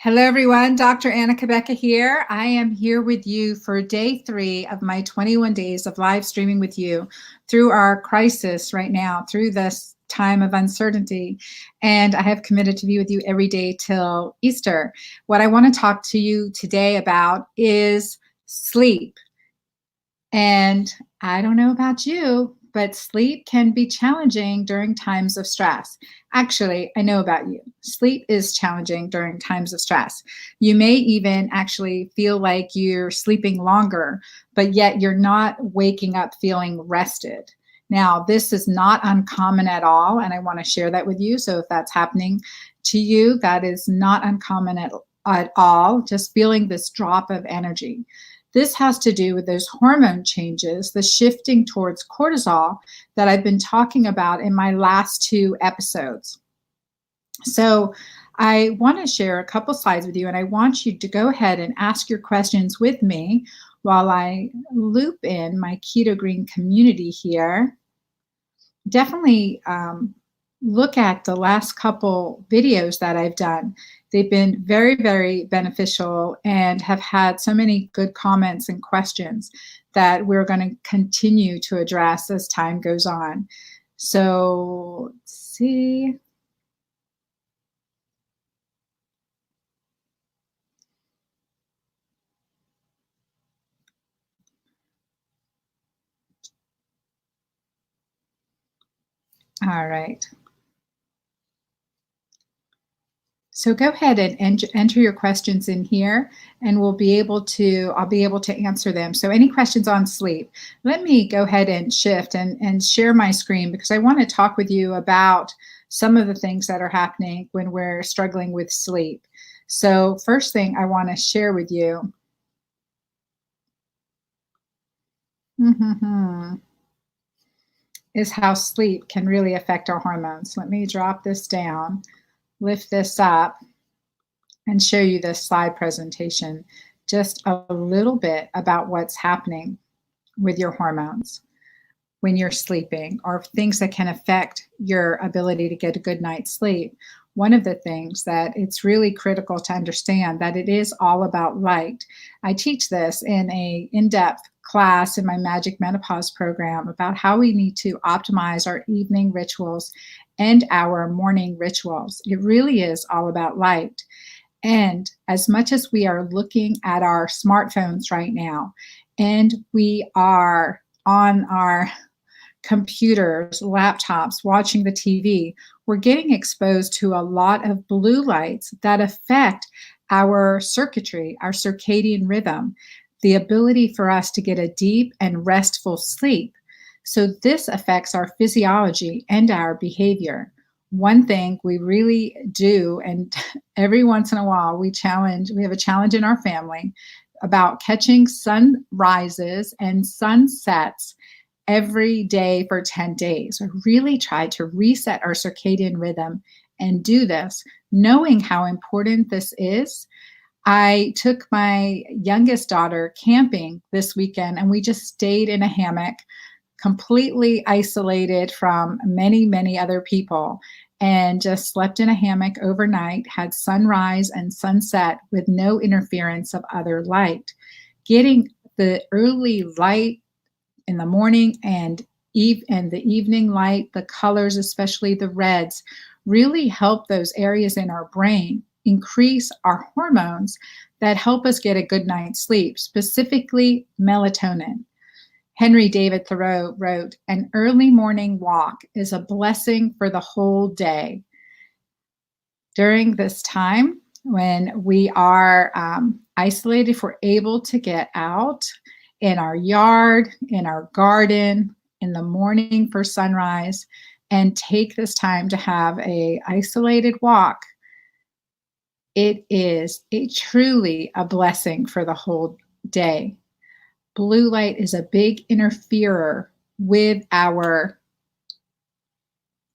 Hello, everyone. Dr. Anna Kebeka here. I am here with you for day 3 of my 21 days of live streaming with you through our crisis right now, through this time of uncertainty. And I have committed to be with you every day till Easter. What I want to talk to you today about is sleep. And I don't know about you, but sleep can be challenging during times of stress. Actually, I know about you. Sleep is challenging during times of stress. You may even actually feel like you're sleeping longer, but yet you're not waking up feeling rested. Now, this is not uncommon at all, and I want to share that with you. So if that's happening to you, that is not uncommon at all, just feeling this drop of energy. This has to do with those hormone changes, the shifting towards cortisol that I've been talking about in my last 2 episodes. So I want to share a couple slides with you, and I want you to go ahead and ask your questions with me while I loop in my Keto Green community here. Definitely look at the last couple videos that I've done. They've been very, very beneficial and have had so many good comments and questions that we're going to continue to address as time goes on. So let's see. All right. So go ahead and enter your questions in here, and I'll be able to answer them. So any questions on sleep, let me go ahead and shift and share my screen, because I want to talk with you about some of the things that are happening when we're struggling with sleep. So first thing I want to share with you is how sleep can really affect our hormones. Let me drop this down, lift this up, and show you this slide presentation, just a little bit about what's happening with your hormones when you're sleeping, or things that can affect your ability to get a good night's sleep. One of the things that it's really critical to understand that it is all about light. I teach this in a in-depth class in my Magic Menopause program about how we need to optimize our evening rituals and our morning rituals. It really is all about light. And as much as we are looking at our smartphones right now, and we are on our computers, laptops, watching the TV, we're getting exposed to a lot of blue lights that affect our circuitry, our circadian rhythm, the ability for us to get a deep and restful sleep. So this affects our physiology and our behavior. One thing we really do, and every once in a while we have a challenge in our family about catching sunrises and sunsets every day for 10 days. I really try to reset our circadian rhythm and do this, knowing how important this is. I took my youngest daughter camping this weekend, and we just stayed in a hammock, completely isolated from many, many other people, and just slept in a hammock overnight, had sunrise and sunset with no interference of other light. Getting the early light in the morning and the evening light, the colors, especially the reds, really help those areas in our brain increase our hormones that help us get a good night's sleep, specifically melatonin. Henry David Thoreau wrote, "An early morning walk is a blessing for the whole day." During this time, when we are isolated, if we're able to get out in our yard, in our garden, in the morning for sunrise, and take this time to have a isolated walk, it is truly a blessing for the whole day. Blue light is a big interferer with our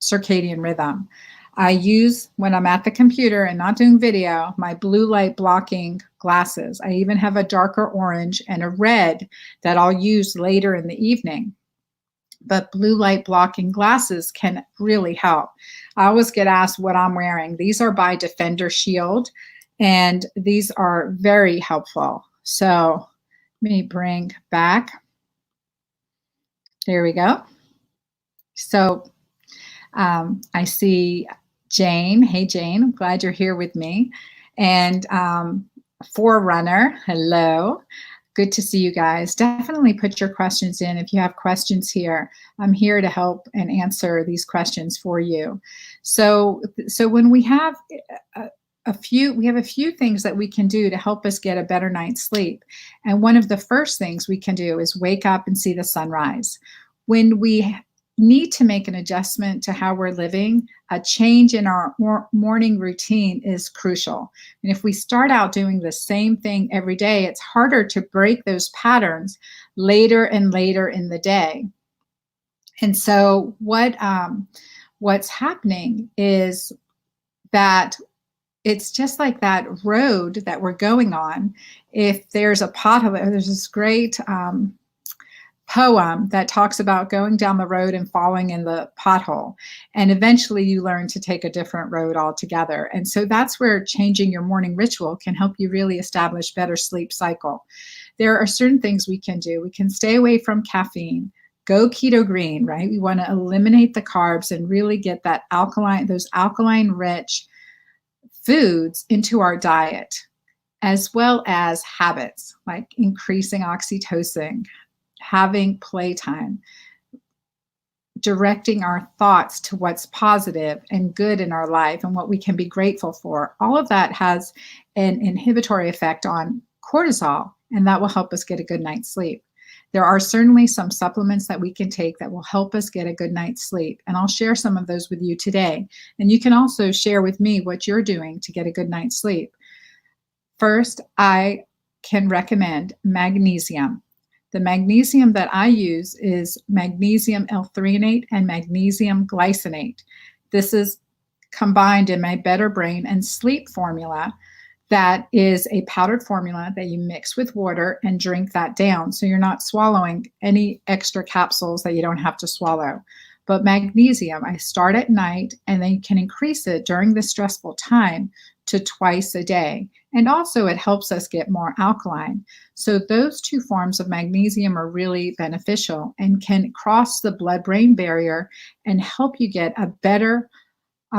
circadian rhythm. I use, when I'm at the computer and not doing video, my blue light blocking glasses. I even have a darker orange and a red that I'll use later in the evening. But blue light blocking glasses can really help. I always get asked what I'm wearing. These are by Defender Shield, And these are very helpful. So let me bring back. There we go. So I see Jane. Hey, Jane, I'm glad you're here with me. And Forerunner, hello. Good to see you guys. Definitely put your questions in. If you have questions here, I'm here to help and answer these questions for you. So when we have a few things that we can do to help us get a better night's sleep. And one of the first things we can do is wake up and see the sunrise. When we need to make an adjustment to how we're living, a change in our morning routine is crucial. And if we start out doing the same thing every day, it's harder to break those patterns later and later in the day. And so what's happening is that it's just like that road that we're going on. If there's a pothole, there's this great poem that talks about going down the road and falling in the pothole. And eventually you learn to take a different road altogether. And so that's where changing your morning ritual can help you really establish better sleep cycle. There are certain things we can do. We can stay away from caffeine, go keto green, right? We want to eliminate the carbs and really get that those alkaline rich foods into our diet, as well as habits like increasing oxytocin, having playtime, directing our thoughts to what's positive and good in our life and what we can be grateful for. All of that has an inhibitory effect on cortisol, and that will help us get a good night's sleep. There are certainly some supplements that we can take that will help us get a good night's sleep, and I'll share some of those with you today. And you can also share with me what you're doing to get a good night's sleep. First, I can recommend magnesium. The magnesium that I use is magnesium L-threonate and magnesium glycinate. This is combined in my Better Brain and Sleep formula. That is a powdered formula that you mix with water and drink that down. So you're not swallowing any extra capsules that you don't have to swallow. But magnesium, I start at night and then you can increase it during the stressful time to twice a day. And also it helps us get more alkaline. So those two forms of magnesium are really beneficial and can cross the blood-brain barrier and help you get a better,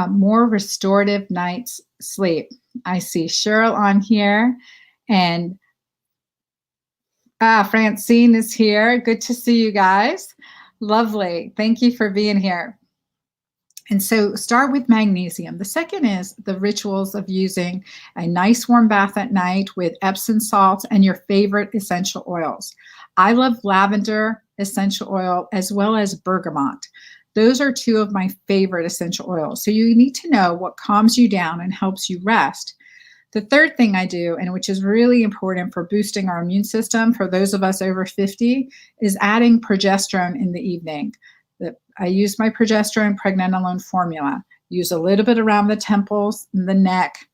more restorative night's sleep. I see Cheryl on here, and Francine is here. Good to see you guys. Lovely. Thank you for being here. And so start with magnesium. The second is the rituals of using a nice warm bath at night with Epsom salts and your favorite essential oils. I love lavender essential oil as well as bergamot. Those are two of my favorite essential oils. So you need to know what calms you down and helps you rest. The third thing I do, and which is really important for boosting our immune system for those of us over 50, is adding progesterone in the evening. I use my progesterone pregnenolone formula. Use a little bit around the temples, the neck,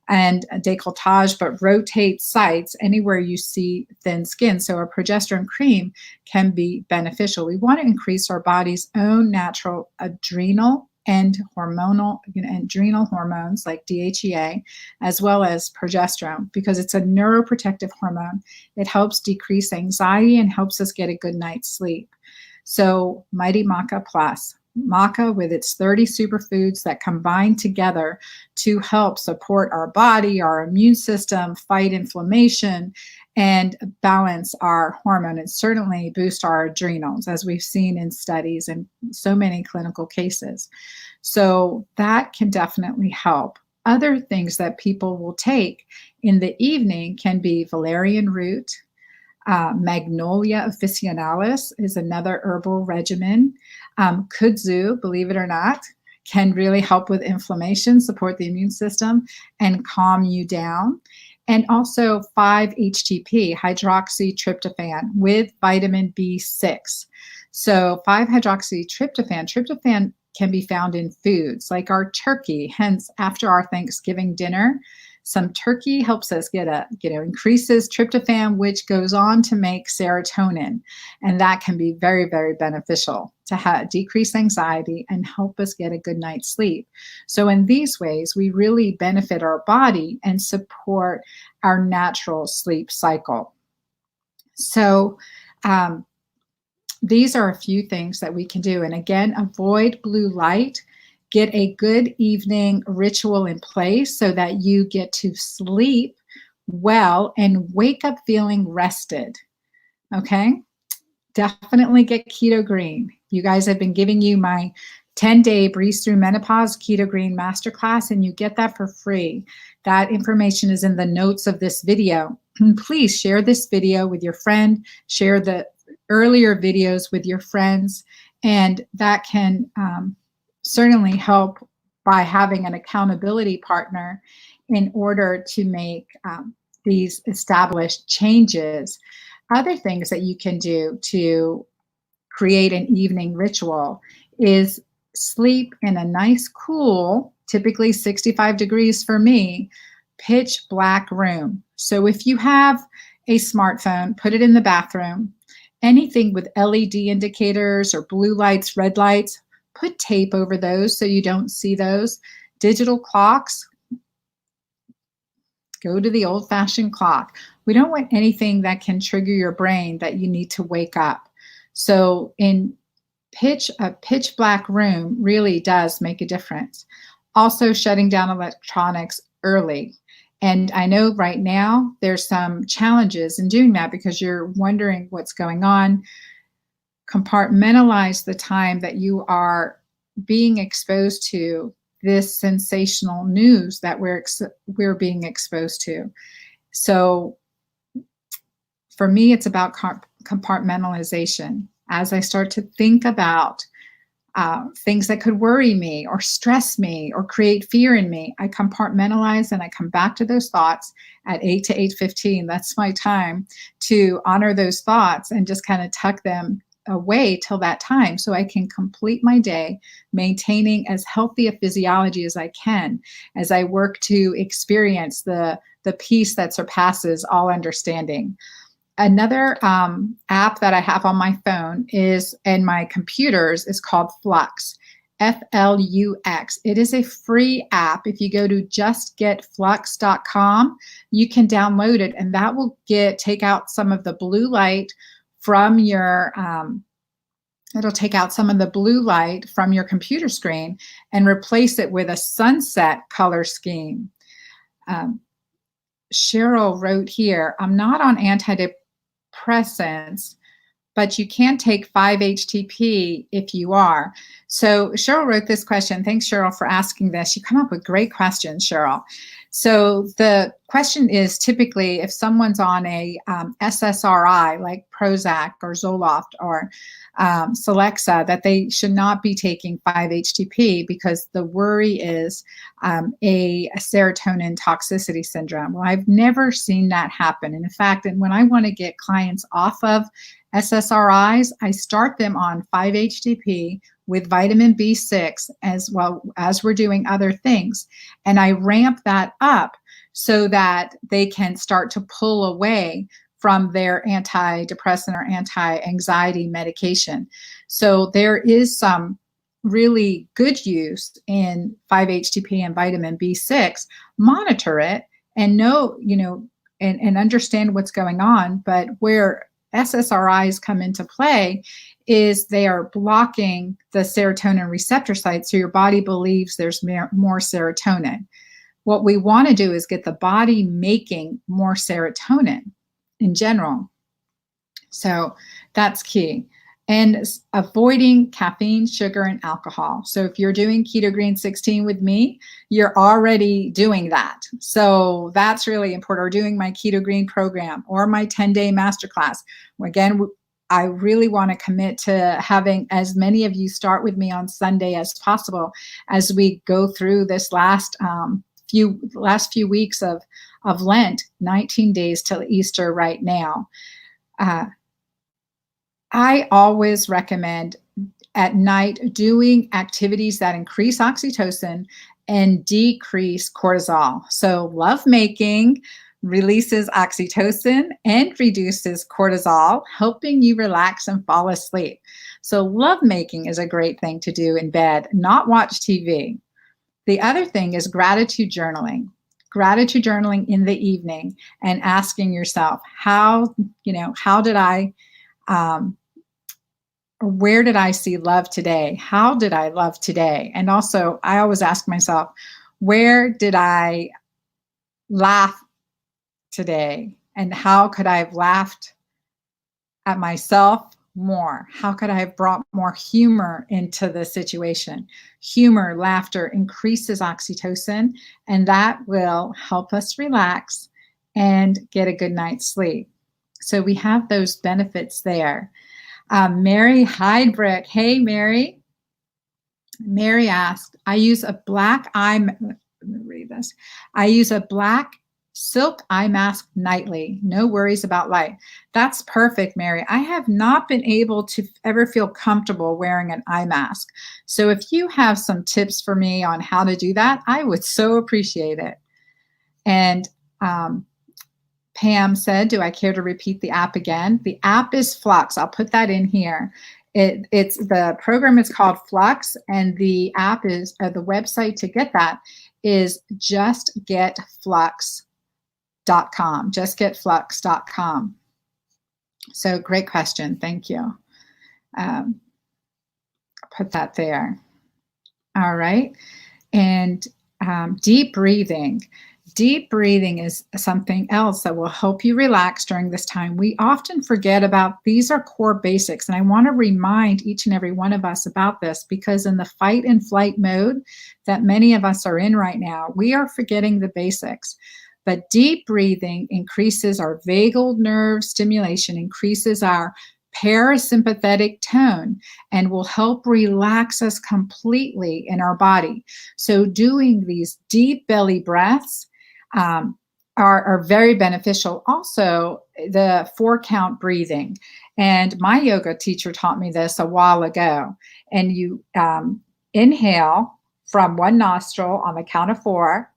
and décolletage, but rotate sites anywhere you see thin skin. So a progesterone cream can be beneficial. We want to increase our body's own natural adrenal and adrenal hormones like DHEA, as well as progesterone, because it's a neuroprotective hormone. It helps decrease anxiety and helps us get a good night's sleep. So Mighty Maca Plus. Maca with its 30 superfoods that combine together to help support our body, our immune system, fight inflammation, and balance our hormone, and certainly boost our adrenals, as we've seen in studies and so many clinical cases. So that can definitely help. Other things that people will take in the evening can be valerian root. Magnolia officinalis is another herbal regimen. Kudzu, believe it or not, can really help with inflammation, support the immune system, and calm you down. And also 5-HTP, hydroxytryptophan, with vitamin B6. So 5-hydroxytryptophan, tryptophan can be found in foods like our turkey, hence after our Thanksgiving dinner. Some turkey helps us increases tryptophan, which goes on to make serotonin. And that can be very, very beneficial to decrease anxiety and help us get a good night's sleep. So in these ways, we really benefit our body and support our natural sleep cycle. So these are a few things that we can do. And again, avoid blue light. Get a good evening ritual in place so that you get to sleep well and wake up feeling rested. Okay? Definitely get Keto Green. You guys, have been giving you my 10-day Breeze Through Menopause Keto-Green Masterclass, and you get that for free. That information is in the notes of this video. Please share this video with your friend, share the earlier videos with your friends, and that can certainly help by having an accountability partner in order to make these established changes. Other things that you can do to create an evening ritual is sleep in a nice, cool, typically 65 degrees for me, pitch black room. So if you have a smartphone, put it in the bathroom. Anything with LED indicators or blue lights, red lights, put tape over those so you don't see those. Digital clocks, go to the old-fashioned clock. We don't want anything that can trigger your brain that you need to wake up. So a pitch black room really does make a difference. Also, shutting down electronics early. And I know right now there's some challenges in doing that because you're wondering what's going on. Compartmentalize the time that you are being exposed to this sensational news that we're being exposed to. So for me, it's about compartmentalization. As I start to think about things that could worry me or stress me or create fear in me, I compartmentalize and I come back to those thoughts at 8 to 8:15. That's my time to honor those thoughts and just kind of tuck them away till that time so I can complete my day maintaining as healthy a physiology as I can as I work to experience the peace that surpasses all understanding. Another app that I have on my phone and my computers is called Flux, Flux. It is a free app. If you go to justgetflux.com, you can download it, and that will take out some of the blue light from your it'll take out some of the blue light from your computer screen and replace it with a sunset color scheme. Cheryl wrote here, I'm not on antidepressants, but you can take 5-HTP if you are. So Cheryl wrote this question. Thanks, Cheryl, for asking this. You come up with great questions, Cheryl. So the question is typically if someone's on a SSRI like Prozac or Zoloft or Celexa, that they should not be taking 5-HTP because the worry is a serotonin toxicity syndrome. Well, I've never seen that happen. And in fact, when I want to get clients off of SSRIs, I start them on 5-HTP with vitamin B6 as well as we're doing other things. And I ramp that up so that they can start to pull away from their antidepressant or anti-anxiety medication. So there is some really good use in 5-HTP and vitamin B6. Monitor it and know, and understand what's going on. But where SSRIs come into play is they are blocking the serotonin receptor site, so your body believes there's more serotonin. What we want to do is get the body making more serotonin in general. So that's key. And avoiding caffeine, sugar, and alcohol. So if you're doing Keto Green 16 with me, you're already doing that. So that's really important. Or doing my Keto Green program or my 10-day masterclass. Again, I really want to commit to having as many of you start with me on Sunday as possible as we go through this last few weeks of Lent, 19 days till Easter right now. I always recommend at night doing activities that increase oxytocin and decrease cortisol. So lovemaking releases oxytocin and reduces cortisol, helping you relax and fall asleep. So lovemaking is a great thing to do in bed, not watch TV. The other thing is gratitude journaling. Gratitude journaling in the evening and asking yourself, how did I, where did I see love today? How did I love today? And also, I always ask myself, where did I laugh today? And how could I have laughed at myself more? How could I have brought more humor into the situation? Humor, laughter increases oxytocin, and that will help us relax and get a good night's sleep. So we have those benefits there. Mary Heidbrick. Hey, Mary. Mary asked, I use a black eye, let me read this. I use a black silk eye mask nightly. No worries about light. That's perfect, Mary. I have not been able to ever feel comfortable wearing an eye mask. So if you have some tips for me on how to do that, I would so appreciate it. And Pam said, do I care to repeat the app again? The app is Flux. I'll put that in here. It's the program is called Flux, and the app is, the website to get that is justgetflux.com, justgetflux.com. So great question. Thank you. Put that there. All right. And deep breathing. Deep breathing is something else that will help you relax during this time. We often forget about these are core basics, and I want to remind each and every one of us about this, because in the fight and flight mode that many of us are in right now, we are forgetting the basics. But deep breathing increases our vagal nerve stimulation, increases our parasympathetic tone, and will help relax us completely in our body. So doing these deep belly breaths are very beneficial. Also, the 4-count breathing. And my yoga teacher taught me this a while ago. And you inhale from one nostril on the count of 4.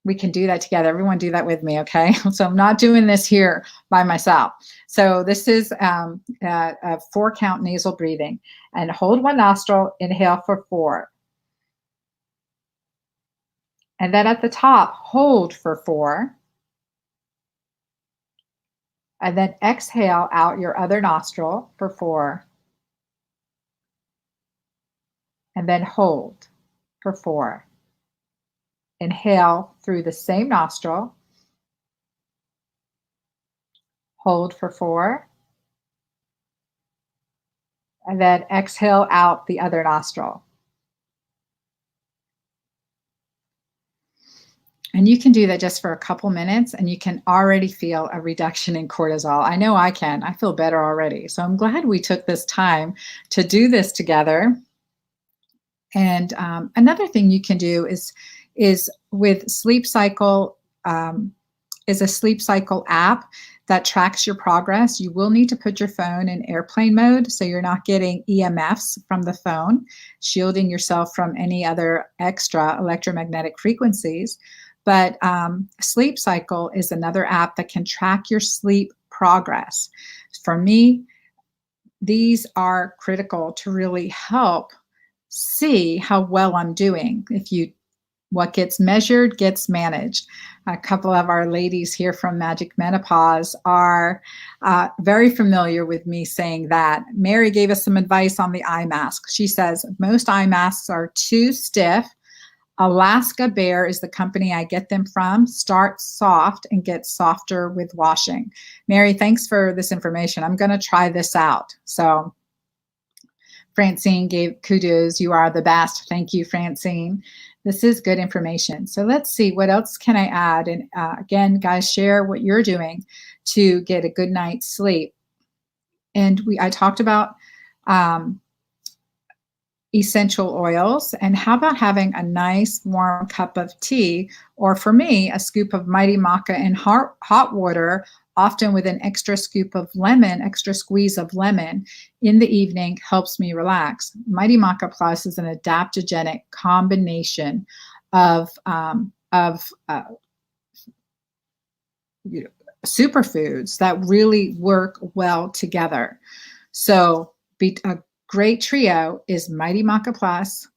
We can do that together. Everyone do that with me, okay? So I'm not doing this here by myself. So this is a 4-count nasal breathing. And hold one nostril, inhale for 4. And then at the top, hold for 4. And then exhale out your other nostril for 4. And then hold for 4. Inhale through the same nostril. Hold for 4. And then exhale out the other nostril. And you can do that just for a couple minutes, and you can already feel a reduction in cortisol. I know I can. I feel better already. So I'm glad we took this time to do this together. And another thing you can do is with Sleep Cycle, is a Sleep Cycle app that tracks your progress. You will need to put your phone in airplane mode so you're not getting EMFs from the phone, shielding yourself from any other extra electromagnetic frequencies. But Sleep Cycle is another app that can track your sleep progress. For me, these are critical to really help see how well I'm doing. What gets measured gets managed. A couple of our ladies here from Magic Menopause are very familiar with me saying that. Mary gave us some advice on the eye mask. She says, most eye masks are too stiff. Alaska Bear is the company I get them from. Start soft and get softer with washing. Mary, thanks for this information. I'm going to try this out. So Francine gave kudos. You are the best. Thank you, Francine. This is good information. So let's see, what else can I add? And again, guys, share what you're doing to get a good night's sleep. And I talked about essential oils, and how about having a nice warm cup of tea, or for me, a scoop of Mighty Maca in hot water, often with an extra scoop of lemon, extra squeeze of lemon in the evening, helps me relax. Mighty Maca Plus is an adaptogenic combination of superfoods that really work well together. So a great trio is Mighty Maca Plus,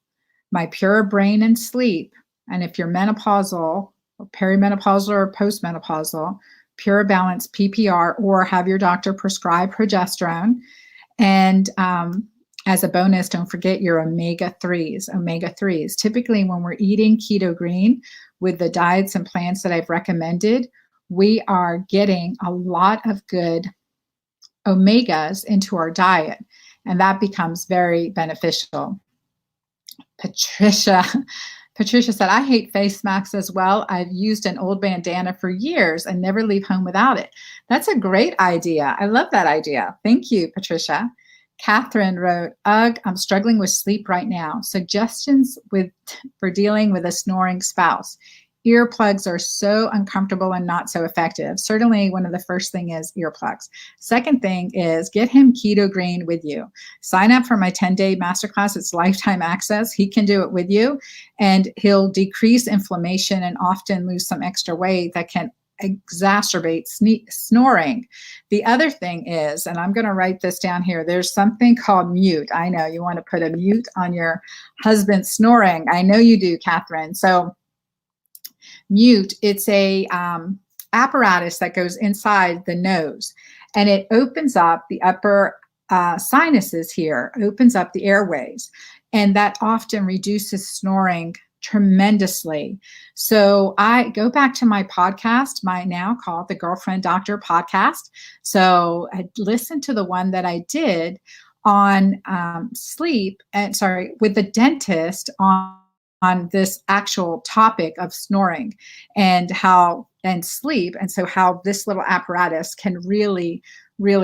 my Pure Brain and Sleep, and if you're menopausal, or perimenopausal, or postmenopausal, Pure Balance PPR, or have your doctor prescribe progesterone. And as a bonus, don't forget your omega-3s. Omega-3s. Typically, when we're eating keto green with the diets and plans that I've recommended, we are getting a lot of good omegas into our diet, and that becomes very beneficial. Patricia said, I hate face masks as well. I've used an old bandana for years and never leave home without it. That's a great idea. I love that idea. Thank you, Patricia. Catherine wrote, ugh, I'm struggling with sleep right now. Suggestions for dealing with a snoring spouse. Earplugs are so uncomfortable and not so effective. Certainly one of the first thing is earplugs. Second thing is get him keto green with you. Sign up for my 10-day masterclass. It's lifetime access. He can do it with you, and he'll decrease inflammation and often lose some extra weight that can exacerbate snoring. The other thing is, and I'm going to write this down here, there's something called mute. I know you want to put a mute on your husband's snoring. I know you do, Catherine. So mute, it's a apparatus that goes inside the nose, and it opens up the upper sinuses here, opens up the airways, and that often reduces snoring tremendously. So I go back to my podcast, my now called the Girlfriend Doctor podcast. So I listened to the one that I did on sleep, and with the dentist on this actual topic of snoring and sleep. And so how this little apparatus can really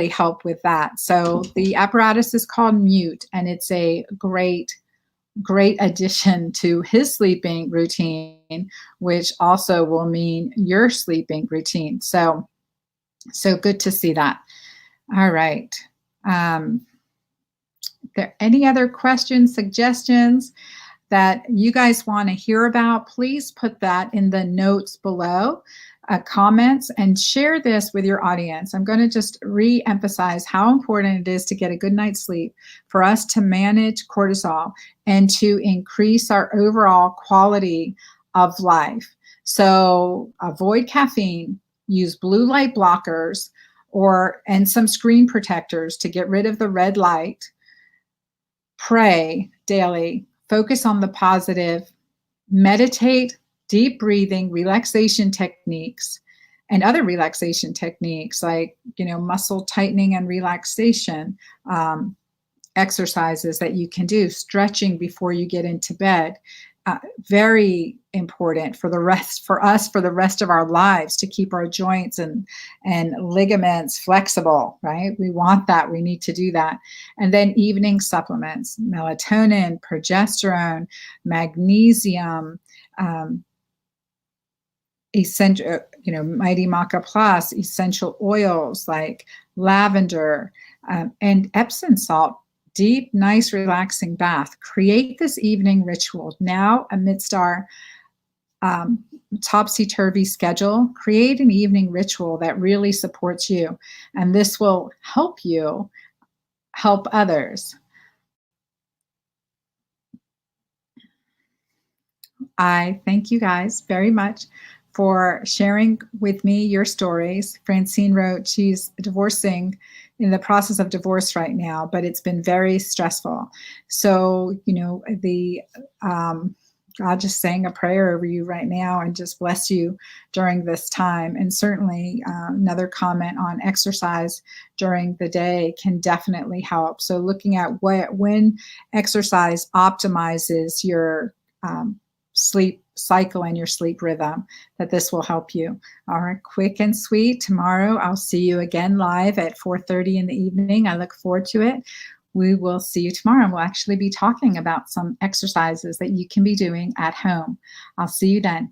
help with that. So the apparatus is called Mute, and it's a great addition to his sleeping routine, which also will mean your sleeping routine. So good to see that. All right. There any other questions, suggestions that you guys want to hear about? Please put that in the notes below, comments, and share this with your audience. I'm going to just re-emphasize how important it is to get a good night's sleep, for us to manage cortisol, and to increase our overall quality of life. So avoid caffeine, use blue light blockers, and some screen protectors to get rid of the red light. Pray daily. Focus on the positive, meditate, deep breathing, relaxation techniques, and other relaxation techniques like, muscle tightening and relaxation exercises that you can do, stretching before you get into bed. Very important for the rest of our lives, to keep our joints and ligaments flexible, right? We want that. We need to do that. And then evening supplements, melatonin, progesterone, magnesium, essential, Mighty Maca Plus, essential oils like lavender, and Epsom salt. Deep, nice, relaxing bath. Create this evening ritual now amidst our topsy-turvy schedule. Create an evening ritual that really supports you, and this will help you help others. I thank you guys very much for sharing with me your stories. Francine wrote she's in the process of divorce right now, but it's been very stressful. So, God just saying a prayer over you right now and just bless you during this time. And certainly another comment on exercise during the day can definitely help. So looking at when exercise optimizes your sleep cycle and your sleep rhythm, that this will help you. All right, quick and sweet. Tomorrow I'll see you again live at 4:30 in the evening. I look forward to it. We will see you tomorrow. We'll actually be talking about some exercises that you can be doing at home. I'll see you then.